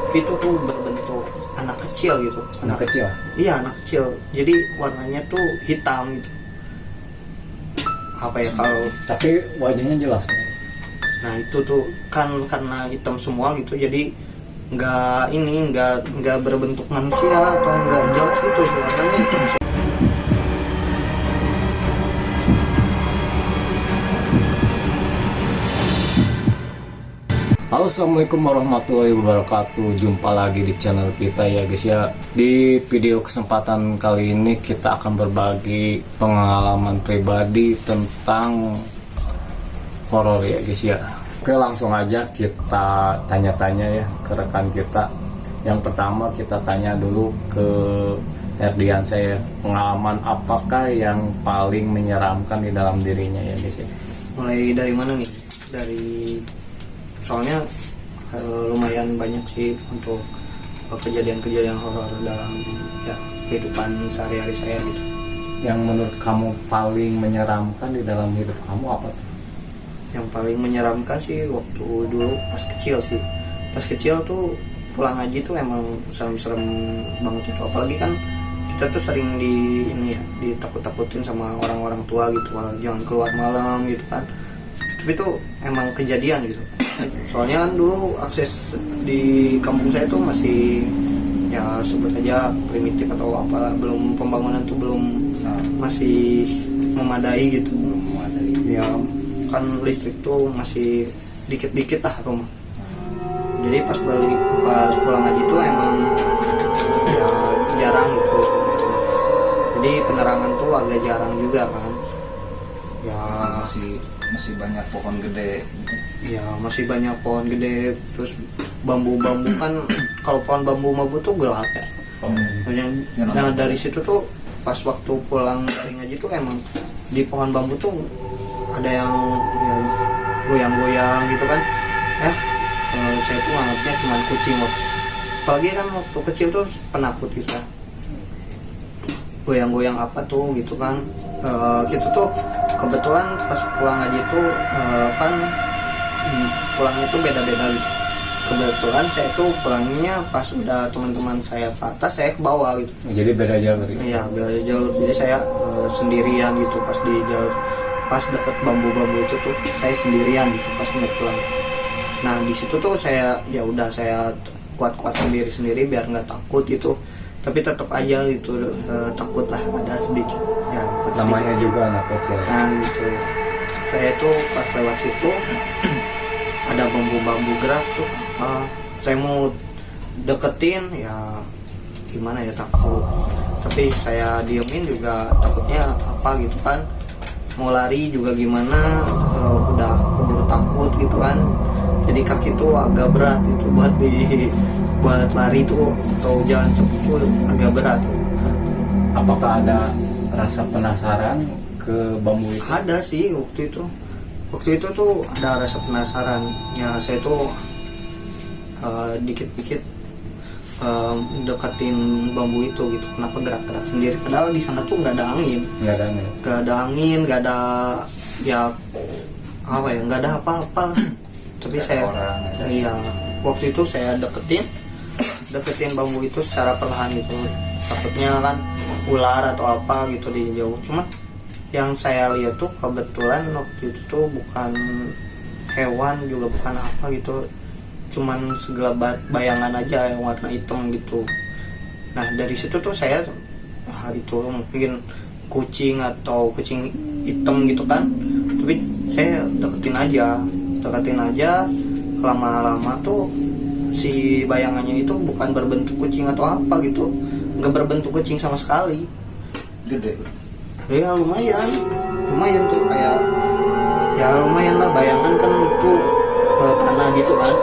itu tuh berbentuk anak kecil gitu. Anak kecil? Iya, anak kecil. Jadi warnanya tuh hitam gitu. Apa ya kalau? Tapi wajahnya jelas. Nah itu tuh kan karena hitam semua gitu, jadi nggak berbentuk manusia atau nggak jelas gitu warnanya hitam. Halo, assalamualaikum warahmatullahi wabarakatuh. Jumpa lagi di channel kita ya guys ya. Di video kesempatan kali ini kita akan berbagi pengalaman pribadi tentang horor ya guys ya. Oke, langsung aja kita tanya-tanya ya ke rekan kita. Yang pertama kita tanya dulu ke Herdian saya, pengalaman apakah yang paling menyeramkan di dalam dirinya ya guys ya. Mulai dari mana nih? Dari soalnya lumayan banyak sih untuk kejadian-kejadian horor dalam ya kehidupan sehari-hari saya gitu. Yang menurut kamu paling menyeramkan di dalam hidup kamu apa? Yang paling menyeramkan sih waktu dulu pas kecil sih. Pas kecil tuh pulang ngaji tuh emang serem-serem banget gitu. Apalagi kan kita tuh sering ditakut-takutin sama orang-orang tua gitu, jangan keluar malam gitu kan. Tapi itu emang kejadian gitu. Soalnya kan dulu akses di kampung saya tuh masih ya sebut aja primitif atau apalah, belum pembangunan tuh masih memadai gitu. Ya kan listrik tuh masih dikit-dikit lah rumah. Jadi pas pulang ngaji tuh emang ya jarang gitu. Jadi penerangan tuh agak jarang juga kan. Ya masih banyak pohon gede gitu. Ya masih banyak pohon gede, terus bambu-bambu kan kalau pohon bambu tuh gelap ya. Nah dari situ tuh pas waktu pulang dari ngaji tuh emang di pohon bambu tuh ada yang ya, goyang-goyang gitu kan. Saya tuh nganggapnya cuma kucing loh. Apalagi kan waktu kecil tuh penakut gitu kan. Goyang-goyang apa tuh gitu kan. Gitu tuh kebetulan pas pulang ngaji tuh kan pulangnya tuh beda-beda gitu. Kebetulan saya tuh pulangnya pas udah teman-teman saya ke atas, saya ke bawah gitu. Jadi beda jalur. Iya, beda jalur. Jadi saya sendirian gitu pas di jalur, pas deket bambu-bambu itu tuh saya sendirian gitu pas mau pulang. Nah di situ tuh saya ya udah saya kuat-kuat sendiri biar nggak takut gitu. Tapi tetap aja gitu takut lah, ada sedikit ya. Namanya sedikit juga anak kecil. Nah gitu. Saya tuh pas lewat situ ada bambu-bambu gerak tuh. Saya mau deketin ya gimana ya, takut. Tapi saya diemin juga takutnya apa gitu kan. Mau lari juga gimana, udah keburu takut gitu kan. Jadi kaki tuh agak berat itu buat lari tuh atau jalan cepet tuh agak berat. Apakah ada rasa penasaran ke bambu itu? Ada sih waktu itu tuh ada rasa penasaran ya. Saya tuh dikit-dikit deketin bambu itu gitu. Kenapa gerak-gerak sendiri, padahal di sana tuh nggak ada angin, nggak ada ya apa ya, nggak ada apa-apa lah. Tapi saya iya waktu itu saya deketin bambu itu secara perlahan gitu. Takutnya kan ular atau apa gitu di jauh. Cuma yang saya lihat tuh kebetulan waktu itu tuh bukan hewan juga bukan apa gitu, cuman segelabat bayangan aja yang warna hitam gitu. Nah dari situ tuh saya itu mungkin kucing atau kucing hitam gitu kan. Tapi saya deketin aja. Lama-lama tuh si bayangannya itu bukan berbentuk kucing atau apa gitu, nggak berbentuk kucing sama sekali. Gede Ya lumayan tuh, kayak ya lumayan lah, bayangan kan tuh ke tanah gitu kan.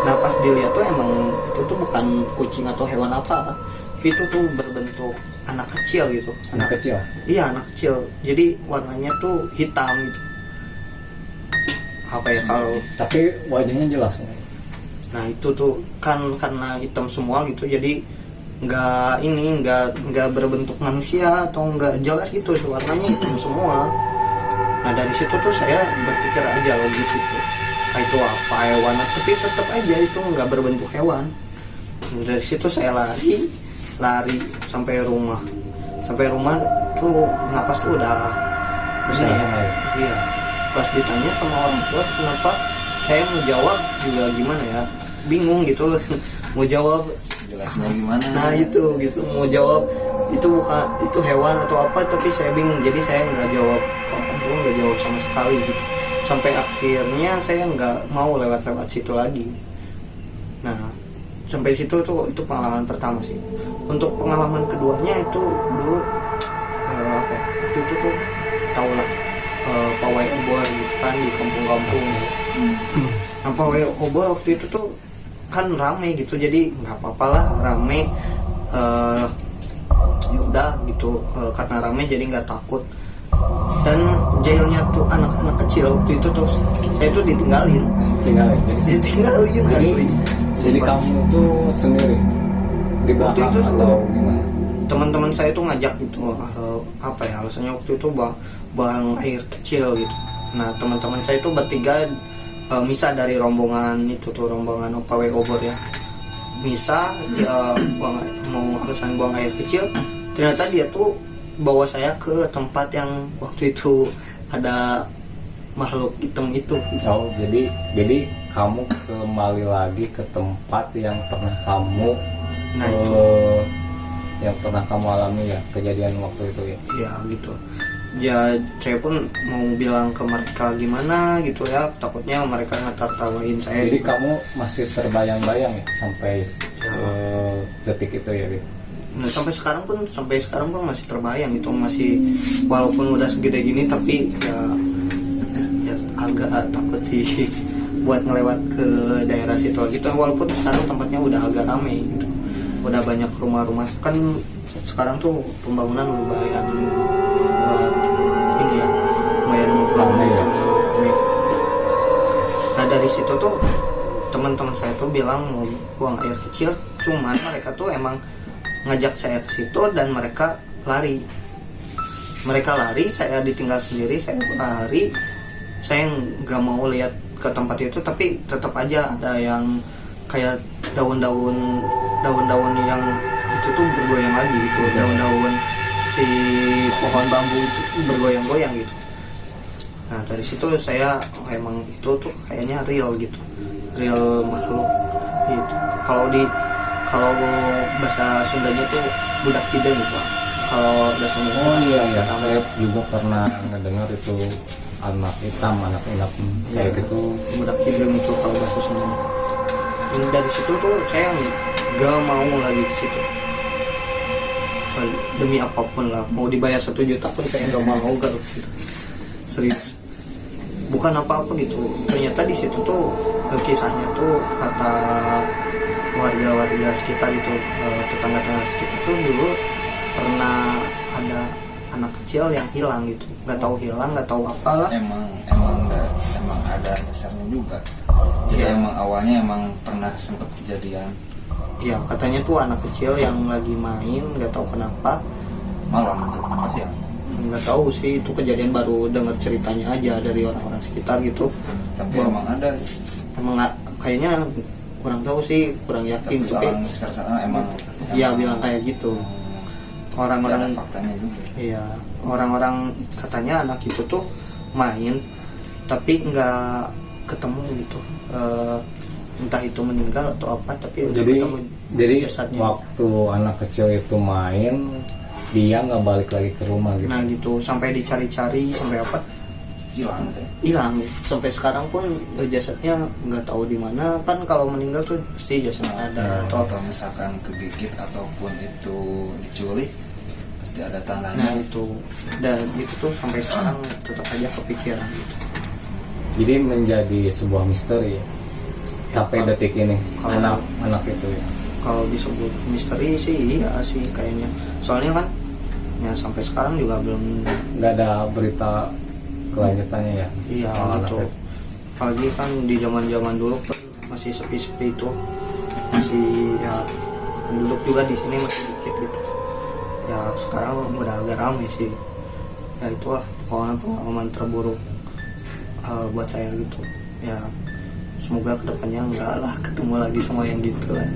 Nah pas dilihat tuh emang itu tuh bukan kucing atau hewan apa, itu tuh berbentuk anak kecil gitu. Anak kecil? Iya, anak kecil. Jadi warnanya tuh hitam gitu. Apa ya kalau? Tapi wajahnya jelas. Nah itu tuh kan karena hitam semua gitu, jadi nggak berbentuk manusia atau nggak jelas gitu, warnanya hitam semua. Nah dari situ tuh saya berpikir aja logis gitu, itu apa hewan, tapi tetap aja itu nggak berbentuk hewan. Dari situ saya lari sampai rumah tuh napas tuh udah bersih ya. Iya, pas ditanya sama orang tua kenapa, saya mau jawab juga gimana ya, bingung gitu mau jawab jelasnya gimana. Nah itu gitu, mau jawab itu bukan itu hewan atau apa, tapi saya bingung, jadi saya nggak jawab, nggak jawab sama sekali gitu, sampai akhirnya saya nggak mau lewat situ lagi. Nah sampai situ tuh itu pengalaman pertama sih. Untuk pengalaman keduanya itu dulu apa ya, waktu itu tuh tau lah pawai obor gitu kan di kampung-kampung. Nah pawai obor waktu itu tuh kan rame gitu, jadi nggak apa-apa lah rame, yaudah gitu, karena rame jadi nggak takut. Dan jailnya tuh anak-anak kecil waktu itu tuh saya tuh ditinggalin asli. Jadi kamu tuh sendiri di waktu belakang itu atau tuh gimana? teman-teman saya tuh ngajak gitu, apa ya alasannya waktu itu buang air kecil gitu. Nah teman-teman saya tuh bertiga misa dari rombongan itu tuh, rombongan pawai obor ya, misa dia mau alasan buang air kecil, ternyata dia tuh bawa saya ke tempat yang waktu itu ada makhluk hitam itu. Oh jadi kamu kembali lagi ke tempat yang pernah kamu yang pernah kamu alami ya, kejadian waktu itu ya. Ya gitu. Ya saya pun mau bilang ke mereka gimana gitu ya, takutnya mereka ngetar-tawain saya. Jadi kamu masih terbayang-bayang ya sampai detik itu ya gitu. Nah, sampai sekarang pun masih terbayang itu, masih walaupun udah segede gini tapi ya agak takut sih buat ngelewat ke daerah situ gitu, walaupun sekarang tempatnya udah agak ramai gitu, udah banyak rumah-rumah kan sekarang tuh pembangunan lumayan ini ya, lumayan ramai ya. Nah dari situ tuh teman-teman saya tuh bilang mau buang air kecil, cuman mereka tuh emang ngajak saya ke situ dan mereka lari, saya ditinggal sendiri, saya lari, saya nggak mau lihat ke tempat itu, tapi tetap aja ada yang kayak daun-daun yang itu tuh bergoyang lagi gitu, daun-daun si pohon bambu itu tuh bergoyang-goyang gitu. Nah dari situ saya emang itu tuh kayaknya real gitu, real makhluk gitu. Kalau bahasa Sundanya tuh budak hidung gitu. Kalau bahasa Sundanya iya, saya juga pernah ngedengar itu anak hitam kayak gitu, budak hidung itu kalau bahasa Sundanya. Dan dari situ tuh saya nggak mau lagi ke situ. Demi apapun lah, mau dibayar 1 juta pun saya nggak mau ke situ. Serius. Bukan apa-apa gitu. Ternyata di situ tuh kisahnya tuh kata warga-warga sekitar itu, tetangga-tetangga sekitar tuh dulu pernah ada anak kecil yang hilang gitu, nggak tahu apalah. Emang ada dasarnya juga. Jadi emang awalnya emang pernah sempat kejadian. Iya katanya tuh anak kecil yang lagi main, nggak tahu kenapa. Malam itu apa siang? Nggak tahu sih, itu kejadian baru dengar ceritanya aja dari orang-orang sekitar gitu. Tapi emang ada. Emang kayaknya kurang tahu sih, kurang yakin. Tapi orang sekitar sana emang iya bilang kayak gitu. Orang-orang faktanya juga. Iya, orang-orang katanya anak itu tuh main tapi nggak ketemu gitu, entah itu meninggal atau apa, tapi jadi waktu anak kecil itu main dia nggak balik lagi ke rumah gitu. Nah gitu, sampai dicari-cari sampai apa hilang sampai sekarang pun jasadnya nggak tahu di mana. Kan kalau meninggal tuh pasti jasadnya ada atau misalkan kegigit ataupun itu diculik pasti ada tandanya. Nah itu, dan itu tuh sampai sekarang tetap aja kepikiran gitu. Jadi menjadi sebuah misteri ya sampai detik ini anak itu ya. Kalau disebut misteri sih iya sih kayaknya, soalnya kan ya sampai sekarang juga belum nggak ada berita kelanjutannya ya. Iya gitu. Apalagi kan di zaman dulu kan masih sepi-sepi itu, masih ya penduduk juga di sini masih dikit gitu. Ya sekarang udah agak ramai sih. Ya itulah pengalaman terburuk buat saya gitu. Ya semoga kedepannya enggak lah ketemu lagi sama yang gitu lah.